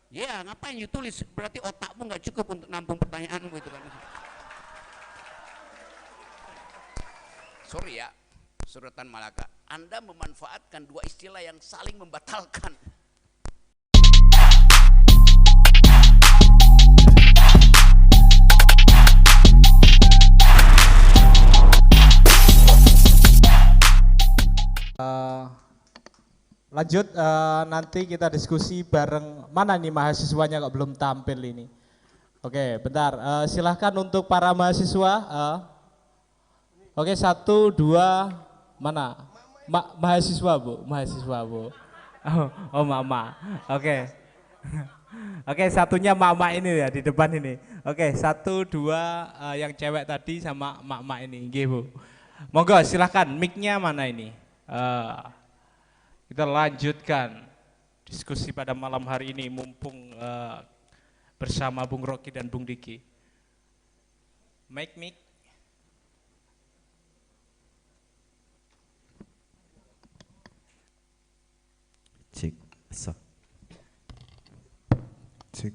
Ya, ngapain you tulis? Berarti otakmu nggak cukup untuk nampung pertanyaanmu itu kan. Sorry ya, Suratan Malaka. Anda memanfaatkan dua istilah yang saling membatalkan. Lanjut, nanti kita diskusi bareng. Mana nih mahasiswanya kok belum tampil ini? Oke, bentar. Silahkan untuk para mahasiswa. Oke, satu, dua, mana? Mahasiswa bu, mahasiswa bu. Oh, mama. Oke. Oke, satunya mama ini ya di depan ini. Oke, satu, dua, yang cewek tadi sama mak-mak ini, nggih bu. Monggo, silahkan. Mic-nya mana ini? Kita lanjutkan diskusi pada malam hari ini mumpung bersama Bung Rocky dan Bung Diki. Mic. Cek, so. Cek.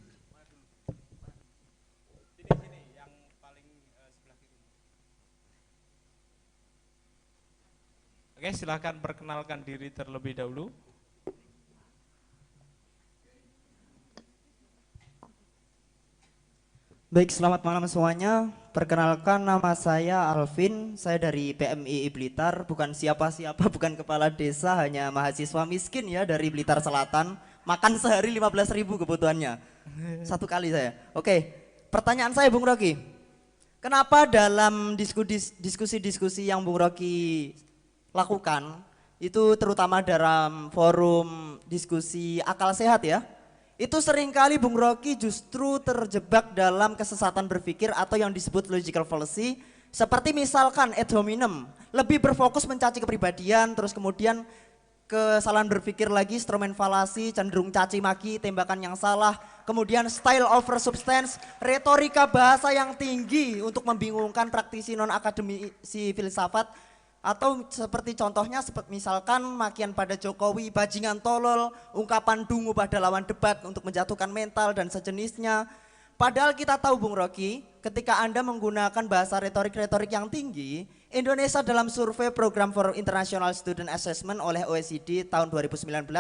Sini, yang paling sebelah kiri. Oke, silahkan perkenalkan diri terlebih dahulu. Baik, selamat malam semuanya. Perkenalkan, nama saya Alvin. Saya dari PMII Blitar. Bukan siapa-siapa, bukan kepala desa, hanya mahasiswa miskin ya dari Blitar Selatan. Makan sehari 15.000 kebutuhannya. Satu kali saya. Oke, pertanyaan saya Bung Rocky. Kenapa dalam diskusi-diskusi yang Bung Rocky lakukan, itu terutama dalam forum diskusi akal sehat ya, itu seringkali Bung Rocky justru terjebak dalam kesesatan berpikir atau yang disebut logical fallacy, seperti misalkan ad hominem, lebih berfokus mencaci kepribadian, terus kemudian kesalahan berpikir lagi, instrumen falasi, cenderung caci maki, tembakan yang salah, kemudian style over substance, retorika bahasa yang tinggi untuk membingungkan praktisi non akademisi filsafat, atau seperti contohnya misalkan makian pada Jokowi, bajingan tolol, ungkapan dungu pada lawan debat untuk menjatuhkan mental dan sejenisnya. Padahal kita tahu Bung Rocky, ketika Anda menggunakan bahasa retorik-retorik yang tinggi, Indonesia dalam survei Program for International Student Assessment oleh OECD tahun 2019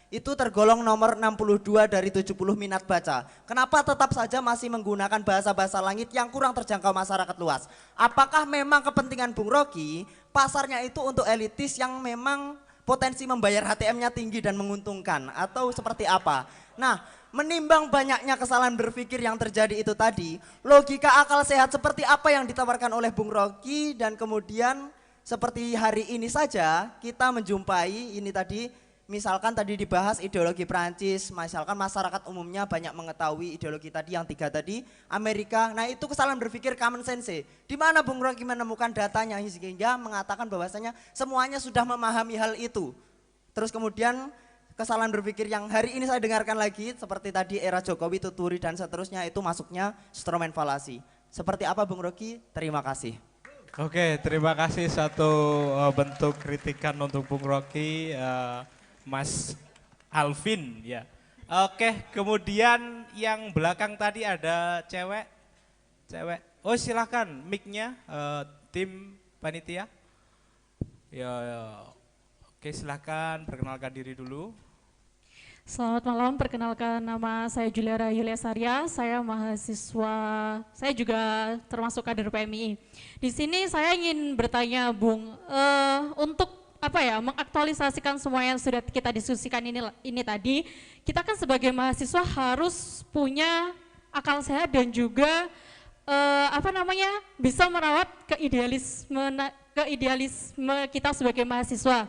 itu tergolong nomor 62 dari 70 minat baca. Kenapa tetap saja masih menggunakan bahasa-bahasa langit yang kurang terjangkau masyarakat luas? Apakah memang kepentingan Bung Rocky pasarnya itu untuk elitis yang memang potensi membayar HTM-nya tinggi dan menguntungkan, atau seperti apa? Nah, menimbang banyaknya kesalahan berpikir yang terjadi itu tadi, logika akal sehat seperti apa yang ditawarkan oleh Bung Rocky, dan kemudian seperti hari ini saja kita menjumpai ini tadi, misalkan tadi dibahas ideologi Prancis, misalkan masyarakat umumnya banyak mengetahui ideologi tadi yang tiga tadi, Amerika. Nah itu kesalahan berpikir common sense. Di mana Bung Rocky menemukan datanya sehingga mengatakan bahwasanya semuanya sudah memahami hal itu. Terus kemudian kesalahan berpikir yang hari ini saya dengarkan lagi seperti tadi era Jokowi, Tuturi dan seterusnya itu masuknya instrumen falasi. Seperti apa Bung Rocky? Terima kasih. Oke, terima kasih satu bentuk kritikan untuk Bung Rocky. Mas Alvin ya. Oke, kemudian yang belakang tadi ada cewek. Oh silakan mic-nya tim panitia. Ya. Oke, silakan perkenalkan diri dulu. Selamat malam, perkenalkan nama saya Juliara Yulia Sarya, saya mahasiswa, saya juga termasuk kader PMI. Di sini saya ingin bertanya Bung, untuk mengaktualisasikan semua yang sudah kita diskusikan ini tadi, kita kan sebagai mahasiswa harus punya akal sehat dan juga bisa merawat keidealisme kita sebagai mahasiswa.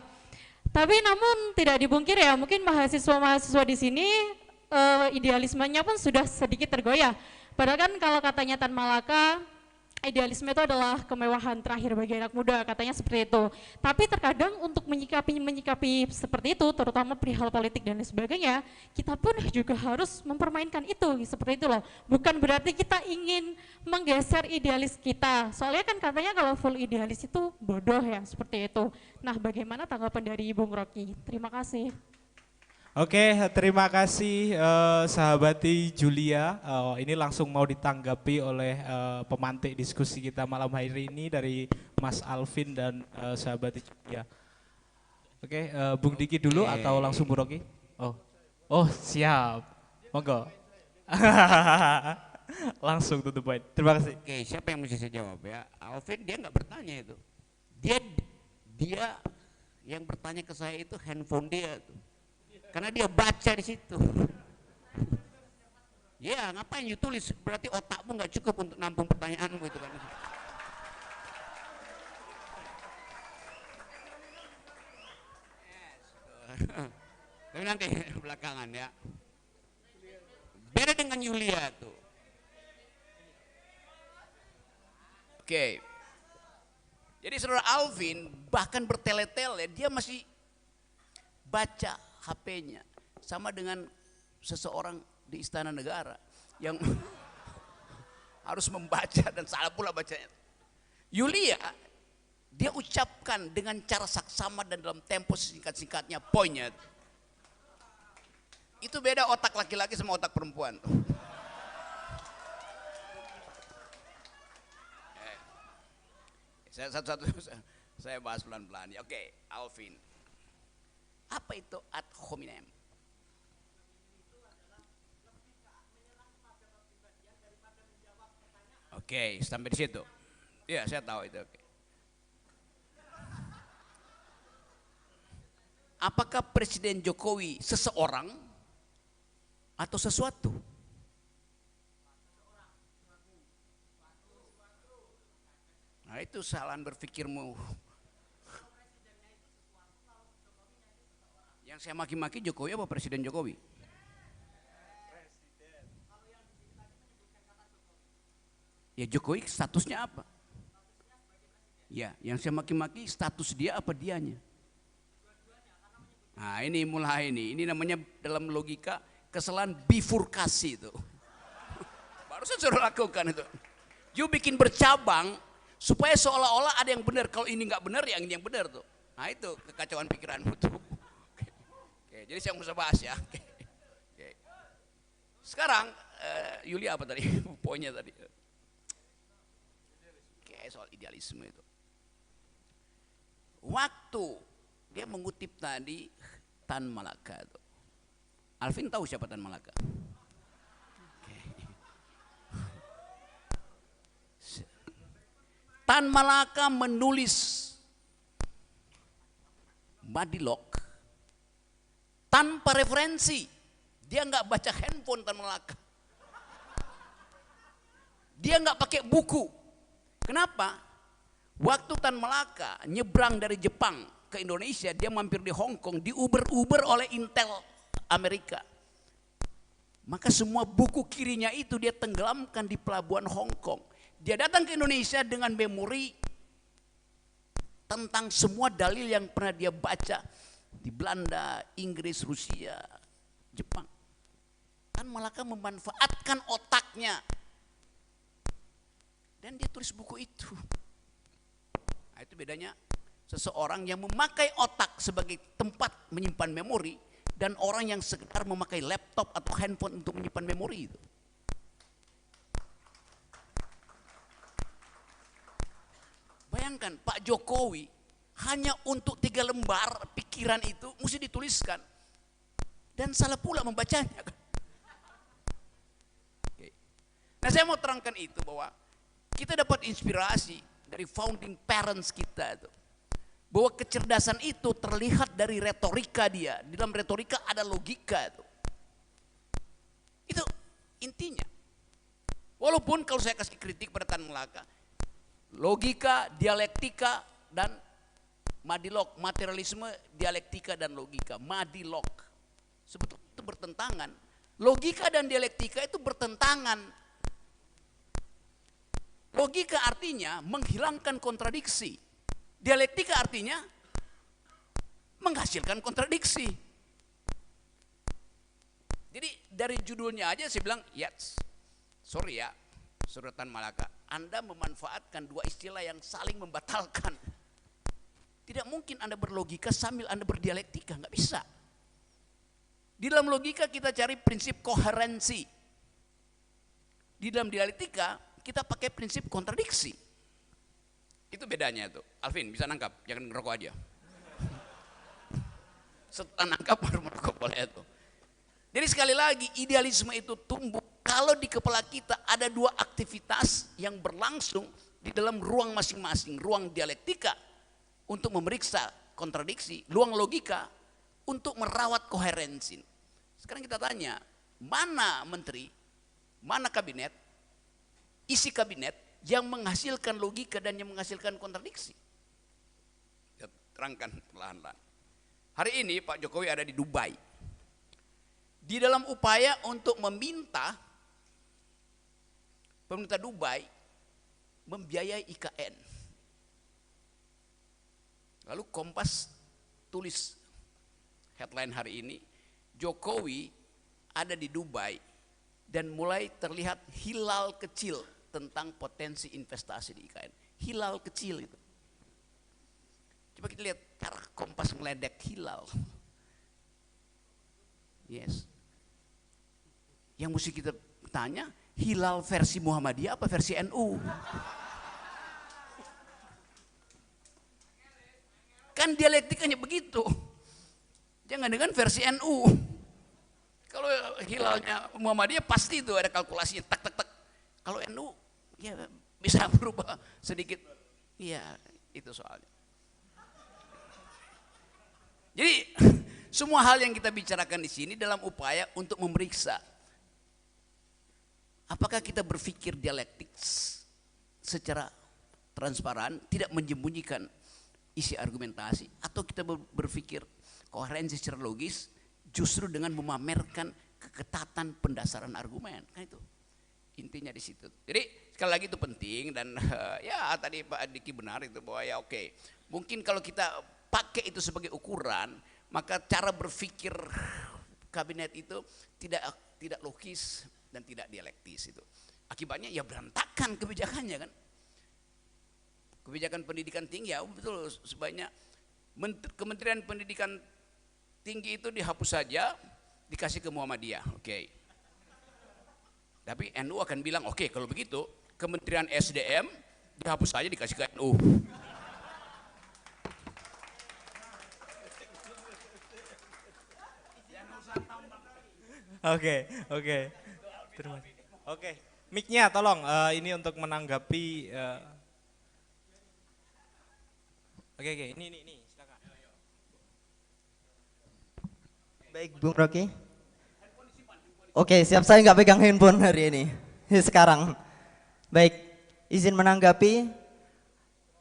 Tapi namun tidak dipungkiri ya, mungkin mahasiswa-mahasiswa di sini idealismenya pun sudah sedikit tergoyah. Padahal kan kalau katanya Tan Malaka, idealisme itu adalah kemewahan terakhir bagi anak muda, katanya seperti itu. Tapi terkadang untuk menyikapi seperti itu, terutama perihal politik dan lain sebagainya, kita pun juga harus mempermainkan itu, seperti itu loh. Bukan berarti kita ingin menggeser idealis kita, soalnya kan katanya kalau full idealis itu bodoh ya, seperti itu. Nah, bagaimana tanggapan dari Bung Rocky? Terima kasih. Oke, terima kasih sahabati Julia. Ini langsung mau ditanggapi oleh pemantik diskusi kita malam hari ini dari Mas Alvin dan sahabati Julia. Oke, Bung Diki dulu atau langsung Bu Rocky? Oh siap, monggo. Langsung tutup poin. Terima kasih. Oke, siapa yang mesti saya jawab ya? Alvin dia nggak bertanya itu. Dia yang bertanya ke saya itu handphone dia tuh. Karena dia baca di situ. Ya, ngapain you tulis? Berarti otakmu nggak cukup untuk nampung pertanyaanmu itu kan. Tapi nanti belakangan ya. Beda dengan Yulia tuh. Oke. Jadi saudara Alvin bahkan bertele-tele dia masih baca HP-nya. Sama dengan seseorang di Istana Negara yang harus membaca dan salah pula bacanya. Yulia dia ucapkan dengan cara saksama dan dalam tempo singkat-singkatnya poinnya. Itu beda otak laki-laki sama otak perempuan. Saya satu-satu saya bahas pelan-pelan. Oke, Alvin. Apa itu ad hominem? Oke, sampai di situ. Iya, saya tahu itu. Oke. Apakah Presiden Jokowi seseorang atau sesuatu? Nah, itu kesalahan berpikirmu. Yang saya maki-maki Jokowi apa Presiden Jokowi? Ya Jokowi statusnya apa? Ya, yang saya maki-maki status dia apa dianya? Nah ini mulai ini namanya dalam logika kesalahan bifurkasi itu. Barusan sudah lakukan itu. You bikin bercabang supaya seolah-olah ada yang benar. Kalau ini nggak benar, yang ini yang benar tuh. Nah itu kekacauan pikiranmu tuh. Oke, jadi saya mau bahas ya. Oke. Sekarang Yulia apa tadi? Poinnya tadi. Oke, soal idealisme itu. Waktu dia mengutip tadi Tan Malaka tuh. Alvin tahu siapa Tan Malaka? Tan Malaka menulis Madilog tanpa referensi. Dia nggak baca handphone Tan Malaka. Dia nggak pakai buku. Kenapa? Waktu Tan Malaka nyebrang dari Jepang ke Indonesia, dia mampir di Hong Kong, di Uber oleh Intel Amerika. Maka semua buku kirinya itu dia tenggelamkan di pelabuhan Hong Kong. Dia datang ke Indonesia dengan memori tentang semua dalil yang pernah dia baca di Belanda, Inggris, Rusia, Jepang. Tan Malaka memanfaatkan otaknya dan dia tulis buku itu. Nah, itu bedanya seseorang yang memakai otak sebagai tempat menyimpan memori dan orang yang sekedar memakai laptop atau handphone untuk menyimpan memori itu. Bayangkan Pak Jokowi hanya untuk 3 lembar pikiran itu mesti dituliskan dan salah pula membacanya. Oke. Nah saya mau terangkan itu bahwa kita dapat inspirasi dari founding parents kita itu. Bahwa kecerdasan itu terlihat dari retorika dia. Di dalam retorika ada logika itu. Itu intinya. Walaupun kalau saya kasih kritik pada Tan Malaka, logika, dialektika, dan madilog, materialisme, dialektika, dan logika. Madilog. Sebetulnya itu bertentangan. Logika dan dialektika itu bertentangan. Logika artinya menghilangkan kontradiksi. Dialektika artinya menghasilkan kontradiksi. Jadi dari judulnya aja saya bilang, yes, sorry ya, Saudara Tan Malaka, Anda memanfaatkan 2 istilah yang saling membatalkan. Tidak mungkin Anda berlogika sambil Anda berdialektika, nggak bisa. Di dalam logika kita cari prinsip koherensi. Di dalam dialektika kita pakai prinsip kontradiksi. Itu bedanya itu. Alvin bisa nangkap, jangan ngerokok aja. Setelah nangkap baru merokok boleh itu. Jadi sekali lagi idealisme itu tumbuh kalau di kepala kita ada dua aktivitas yang berlangsung di dalam ruang masing-masing, ruang dialektika untuk memeriksa kontradiksi, ruang logika untuk merawat koherensi. Sekarang kita tanya, mana menteri, mana kabinet, isi kabinet yang menghasilkan logika dan yang menghasilkan kontradiksi? Kita terangkan perlahan-lahan. Hari ini Pak Jokowi ada di Dubai. Di dalam upaya untuk meminta pemerintah Dubai membiayai IKN. Lalu Kompas tulis headline hari ini, Jokowi ada di Dubai dan mulai terlihat hilal kecil tentang potensi investasi di IKN. Hilal kecil itu. Coba kita lihat cara Kompas meledek hilal. Yes. Yang mesti kita tanya, hilal versi Muhammadiyah apa versi NU? Kan dialektikanya begitu. Jangan dengan versi NU. Kalau hilalnya Muhammadiyah pasti itu ada kalkulasinya tak tak tak. Kalau NU ya bisa berubah sedikit. Iya, itu soalnya. Jadi semua hal yang kita bicarakan di sini dalam upaya untuk memeriksa apakah kita berpikir dialektik secara transparan, tidak menyembunyikan isi argumentasi, atau kita berpikir koherensi secara logis justru dengan memamerkan keketatan pendasaran argumen. Kan itu intinya di situ. Jadi sekali lagi itu penting dan ya tadi Pak Diki benar itu bahwa ya oke, mungkin kalau kita pakai itu sebagai ukuran, maka cara berpikir kabinet itu tidak logis dan tidak dialektis itu. Akibatnya ya berantakan kebijakannya kan. Kebijakan pendidikan tinggi ya betul sebanyak Kementerian Pendidikan Tinggi itu dihapus saja, dikasih ke Muhammadiyah. Oke. Tapi NU akan bilang oke, kalau begitu Kementerian SDM dihapus saja, dikasih ke NU. Oke. Terima kasih. Oke, mic-nya tolong ini untuk menanggapi. Oke, ini silakan. Baik, Bung Rocky. Oke, siap, saya nggak pegang handphone hari ini. Sekarang. Baik, izin menanggapi.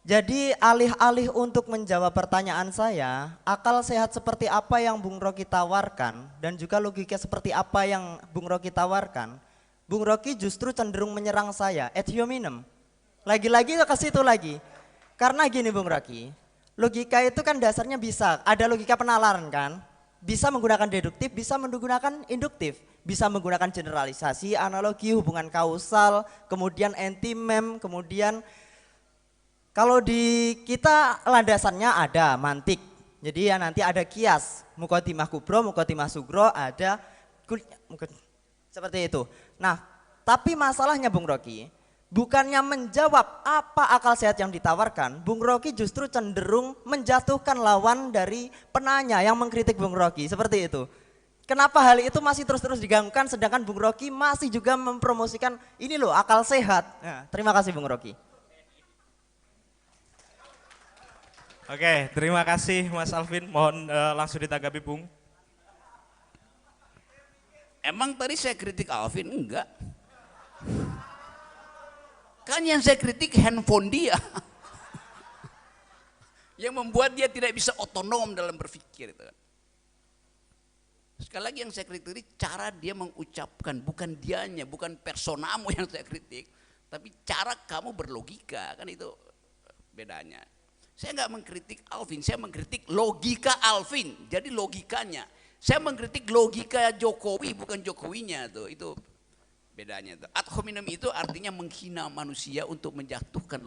Jadi alih-alih untuk menjawab pertanyaan saya, akal sehat seperti apa yang Bung Rocky tawarkan dan juga logika seperti apa yang Bung Rocky tawarkan, Bung Rocky justru cenderung menyerang saya, ad hominem. Lagi-lagi ke situ lagi. Karena gini Bung Rocky, logika itu kan dasarnya bisa, ada logika penalaran kan? Bisa menggunakan deduktif, bisa menggunakan induktif. Bisa menggunakan generalisasi, analogi, hubungan kausal, kemudian anti-mem, kemudian kalau di kita landasannya ada mantik. Jadi ya nanti ada kias, mukotimah kubro, mukotimah sugro, ada seperti itu. Nah, tapi masalahnya Bung Rocky, bukannya menjawab apa akal sehat yang ditawarkan, Bung Rocky justru cenderung menjatuhkan lawan dari penanya yang mengkritik Bung Rocky, seperti itu. Kenapa hal itu masih terus-terus diganggukan sedangkan Bung Rocky masih juga mempromosikan ini loh akal sehat. Nah, terima kasih Bung Rocky. Oke, terima kasih Mas Alvin. Mohon langsung ditanggapi Bung. Emang tadi saya kritik Alvin? Enggak. Kan yang saya kritik handphone dia. Yang membuat dia tidak bisa otonom dalam berpikir. Sekali lagi yang saya kritik cara dia mengucapkan, bukan dianya, bukan personamu yang saya kritik. Tapi cara kamu berlogika, kan itu bedanya. Saya nggak mengkritik Alvin, saya mengkritik logika Alvin. Jadi logikanya. Saya mengkritik logika Jokowi, bukan Jokowinya tuh. Itu bedanya tuh. Ad hominem itu artinya menghina manusia untuk menjatuhkan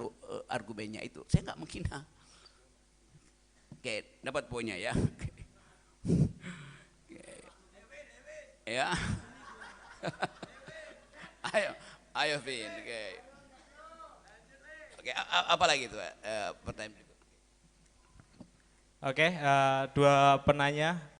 argumennya itu. Saya nggak menghina. Oke, dapat poinnya ya. Ya. Ayo Vin. Oke. Oke, apa lagi tuh? Pertanyaan berikut. Oke, dua penanya